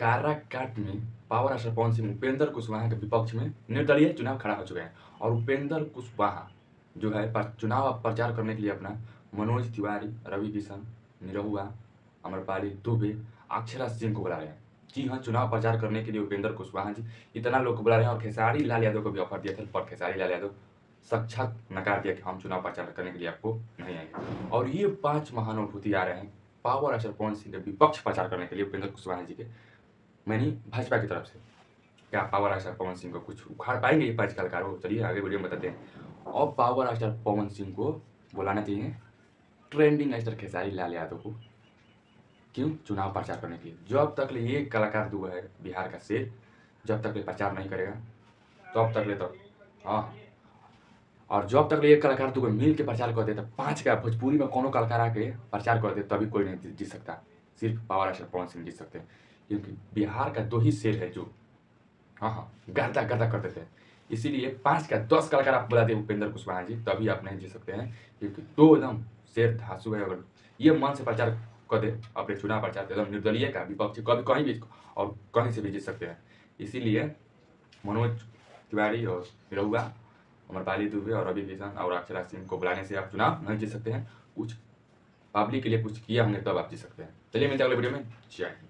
काराकाट में power star Pawan Singh Upendra Kushwaha के विपक्ष में निर्दलीय चुनाव खड़ा हो चुके हैं और उपेंद्र कुशवाहा जो है चुनाव प्रचार करने के लिए अपना मनोज तिवारी, रवि किशन, निरहुआ, अमरपाली दुबे, अक्षरा सिंह को बुला रहे हैं। जी हाँ, चुनाव प्रचार करने के लिए उपेंद्र कुशवाहा जी इतना लोग को बुला रहे हैं और खेसारी लाल यादव को भी ऑफर दिया था, पर खेसारी लाल यादव साक्षात नकार दिया कि हम चुनाव प्रचार करने के लिए आपको नहीं आएंगे। और ये 5 महानुभूति आ रहे हैं पावर स्टार पवन सिंह के विपक्ष प्रचार करने के लिए उपेंद्र कुशवाहा जी के, मैंने भाजपा की तरफ से। क्या पावर स्टार पवन सिंह को कुछ उखाड़ पाएंगे ये 5 कलाकारों? चलिए आगे वीडियो में बताते हैं। और पावर स्टार पवन सिंह को बुलाना चाहिए ट्रेंडिंग स्टार खेसारी लाल यादव को। क्यों? चुनाव प्रचार करने के लिए। जब तक ये कलाकार दो है बिहार का शेर, जब तक ये प्रचार नहीं करेगा तब तक ले तो हाँ, और जब तक ये कलाकार दो मिल के प्रचार कर देता 5 का भोजपुरी में कोनो कलाकार आके प्रचार कर दे तभी कोई नहीं जीत सकता, सिर्फ पावर स्टार पवन सिंह जीत सकते हैं। क्योंकि बिहार का 2 ही शेर है जो हाँ गर्दा गर्दा कर देते हैं। इसीलिए 5 का 10 कलाकार आप बुला दे उपेंद्र कुशवाहा जी तभी आप नहीं जीत सकते हैं। क्योंकि 2 एकदम शेर धांसू है। अगर ये मन से प्रचार कर दे अपने चुनाव प्रचार एकदम निर्दलीय का विपक्ष कभी कहीं भी और कहीं से भी जीत सकते हैं। इसीलिए मनोज तिवारी और निरहुआ, अमरपाली दुबे और रवि किशन और अक्षरा सिंह को बुलाने से आप चुनाव नहीं जीत सकते हैं। कुछ पब्लिक के लिए कुछ किया होंगे तब आप जीत सकते हैं। चलिए मिलते हैं अगले वीडियो में। जय हिंद।